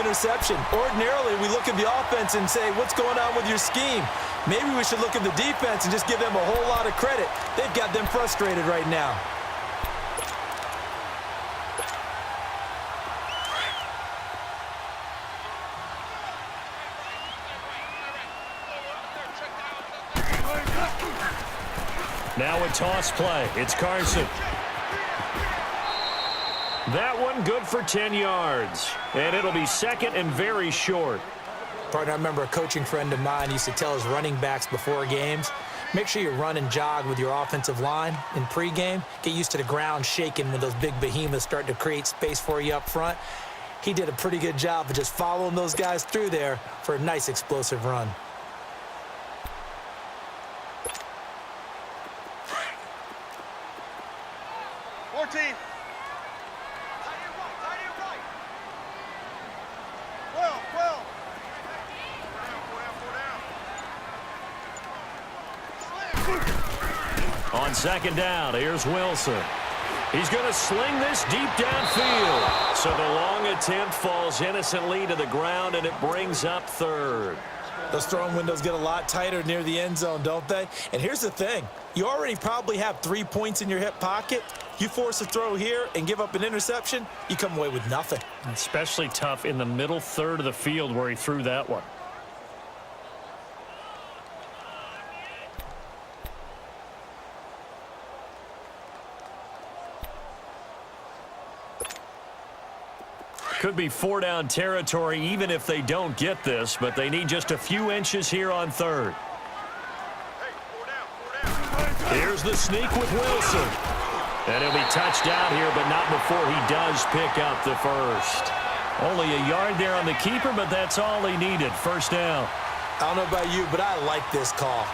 interception. Ordinarily, we look at the offense and say, what's going on with your scheme? Maybe we should look at the defense and just give them a whole lot of credit. They've got them frustrated right now. Now a toss play. It's Carson. That one good for 10 yards. And it'll be second and very short. Partner, I remember a coaching friend of mine used to tell his running backs before games, make sure you run and jog with your offensive line in pregame. Get used to the ground shaking when those big behemoths start to create space for you up front. He did a pretty good job of just following those guys through there for a nice explosive run. On second down, here's Wilson. He's going to sling this deep downfield. So the long attempt falls innocently to the ground, and it brings up third. Those throwing windows get a lot tighter near the end zone, don't they? And here's the thing. You already probably have 3 points in your hip pocket. You force a throw here and give up an interception, you come away with nothing. Especially tough in the middle third of the field where he threw that one. Could be 4-down territory even if they don't get this, but they need just a few inches here on third. Here's the sneak with Wilson. And he'll be touched out here, but not before he does pick up the first. Only a yard there on the keeper, but that's all he needed. First down. I don't know about you, but I like this call.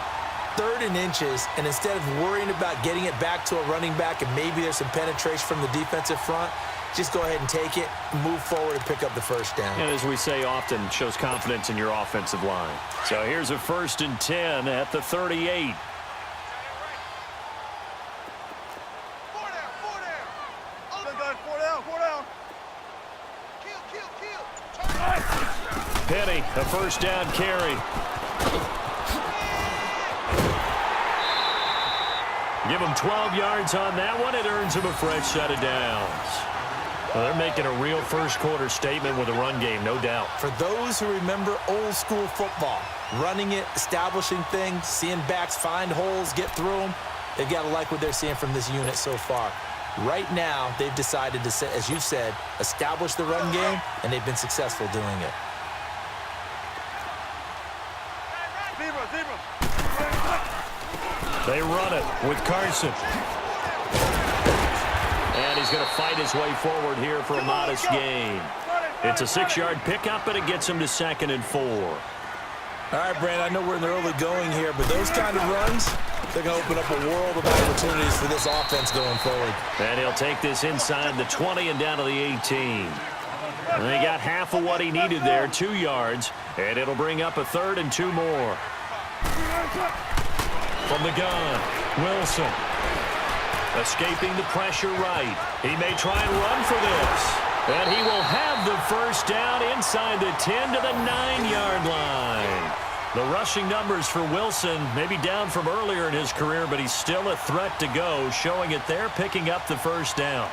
3rd and inches, and instead of worrying about getting it back to a running back and maybe there's some penetration from the defensive front, just go ahead and take it, move forward, and pick up the first down. And as we say often, shows confidence in your offensive line. So here's a 1st and 10 at the 38. Penny, a first down carry. Give him 12 yards on that one. It earns him a fresh set of downs. Well, they're making a real first-quarter statement with a run game, no doubt. For those who remember old-school football, running it, establishing things, seeing backs find holes, get through them, they've got to like what they're seeing from this unit so far. Right now, they've decided to, as you said, establish the run game, and they've been successful doing it. They run it with Carson. And he's going to fight his way forward here for a modest gain. It's a 6-yard pickup, but it gets him to 2nd and 4. All right, Brandon, I know we're in the early going here, but those kind of runs, they're going to open up a world of opportunities for this offense going forward. And he'll take this inside the 20 and down to the 18. And they got half of what he needed there, 2 yards, and it'll bring up a 3rd and 2 more. From the gun, Wilson. Escaping the pressure right. He may try and run for this. And he will have the first down inside the 10 to the 9-yard line. The rushing numbers for Wilson may be down from earlier in his career, but he's still a threat to go, showing it there, picking up the first down.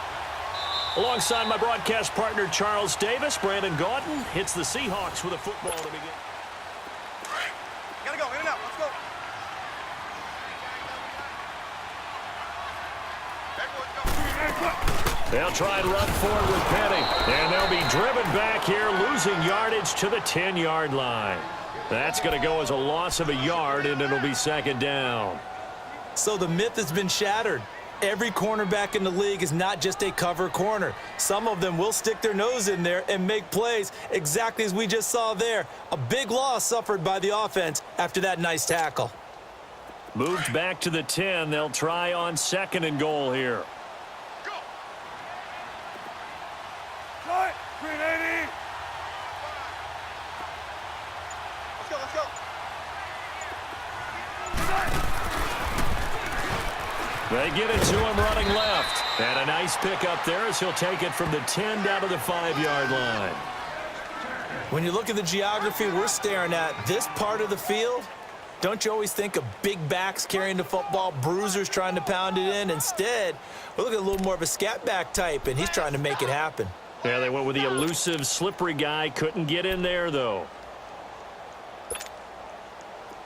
Alongside my broadcast partner, Charles Davis, Brandon Gaudin hits the Seahawks with a football to begin. Gotta go, in and out, let's go. They'll try and run forward with Penny. And they'll be driven back here, losing yardage to the 10-yard line. That's going to go as a loss of a yard, and it'll be 2nd down. So the myth has been shattered. Every cornerback in the league is not just a cover corner. Some of them will stick their nose in there and make plays exactly as we just saw there. A big loss suffered by the offense after that nice tackle. Moved back to the 10. They'll try on 2nd and goal here. Go. Cut. 380. Let's go, let's go. They get it to him running left. And a nice pick up there as he'll take it from the 10 down to the 5-yard line. When you look at the geography we're staring at, this part of the field, don't you always think of big backs carrying the football, bruisers trying to pound it in? Instead, we're looking at a little more of a scat back type, and he's trying to make it happen. Yeah, they went with the elusive, slippery guy. Couldn't get in there, though.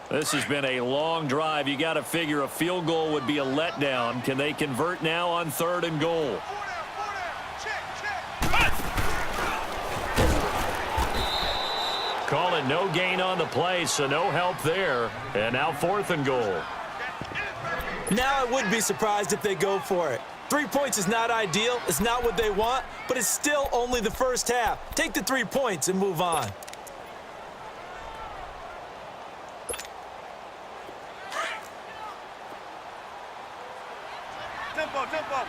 This has been a long drive. You got to figure a field goal would be a letdown. Can they convert now on 3rd and goal? Call it no gain on the play, so no help there. And now 4th and goal. Now I would be surprised if they go for it. 3 points is not ideal. It's not what they want, but it's still only the first half. Take the 3 points and move on. Tempo, tempo.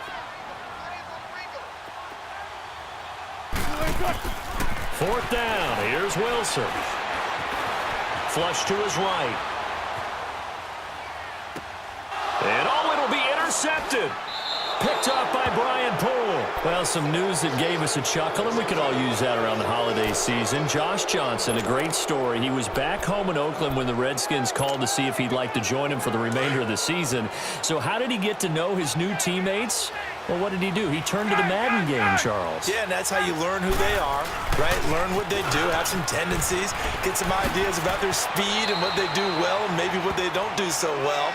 4th down. Here's Wilson. Flush to his right. And it'll be intercepted. Picked up by Brian Poole. Well, some news that gave us a chuckle, and we could all use that around the holiday season. Josh Johnson, a great story. He was back home in Oakland when the Redskins called to see if he'd like to join him for the remainder of the season. So how did he get to know his new teammates? Well, what did he do? He turned to the Madden game, Charles. Yeah, and that's how you learn who they are, right? Learn what they do, have some tendencies, get some ideas about their speed and what they do well and maybe what they don't do so well.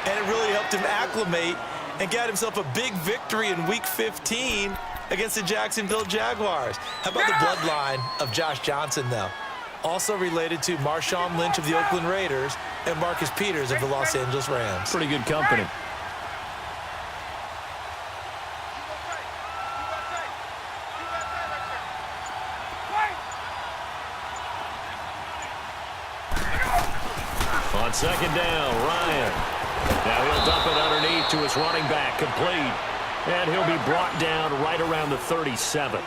And it really helped him acclimate and got himself a big victory in Week 15 against the Jacksonville Jaguars. How about the bloodline of Josh Johnson, though? Also related to Marshawn Lynch of the Oakland Raiders and Marcus Peters of the Los Angeles Rams. Pretty good company. On 2nd down, Ryan. Now he'll dump it underneath to his running back, complete. And he'll be brought down right around the 37.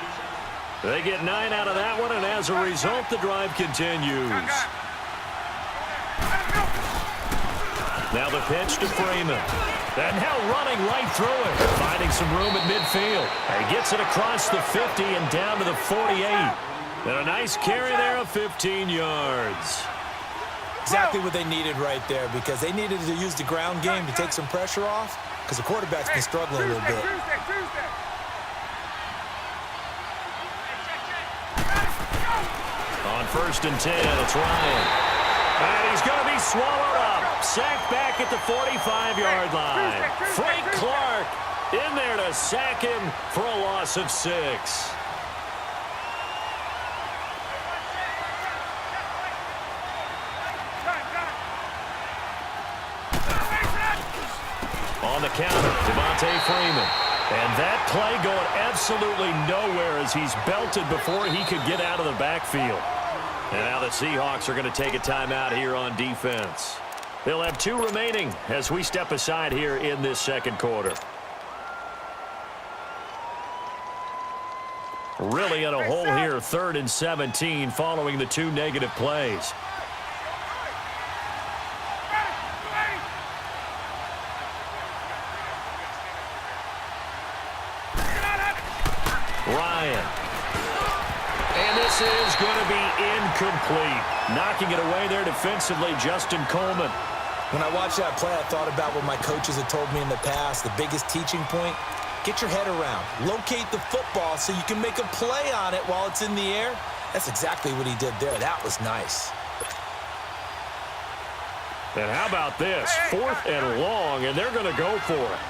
They get 9 out of that one, and as a result, the drive continues. Now the pitch to Freeman. And now running right through it, finding some room at midfield. He gets it across the 50 and down to the 48. And a nice carry there of 15 yards. Exactly what they needed right there, because they needed to use the ground game to take some pressure off, because the quarterback's been struggling a little bit. On 1st and 10, it's Ryan. And he's going to be swallowed up. Sacked back at the 45-yard line. Frank Clark in there to sack him for a loss of 6. On the counter, Devontae Freeman. And that play going absolutely nowhere as he's belted before he could get out of the backfield. And now the Seahawks are going to take a timeout here on defense. They'll have 2 remaining as we step aside here in this 2nd quarter. Really in a hole here, 3rd and 17 following the 2 negative plays. Ryan. And this is going to be incomplete. Knocking it away there defensively, Justin Coleman. When I watched that play, I thought about what my coaches had told me in the past. The biggest teaching point, get your head around. Locate the football so you can make a play on it while it's in the air. That's exactly what he did there. That was nice. And how about this? 4th and long, and they're going to go for it.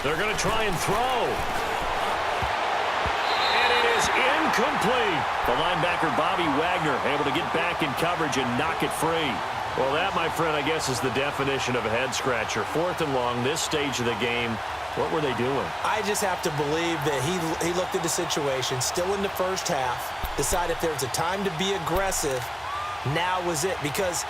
They're going to try and throw. And it is incomplete. The linebacker, Bobby Wagner, able to get back in coverage and knock it free. Well, that, my friend, I guess is the definition of a head-scratcher. 4th and long, this stage of the game. What were they doing? I just have to believe that he looked at the situation, still in the first half, decided if there was a time to be aggressive, now was it. Because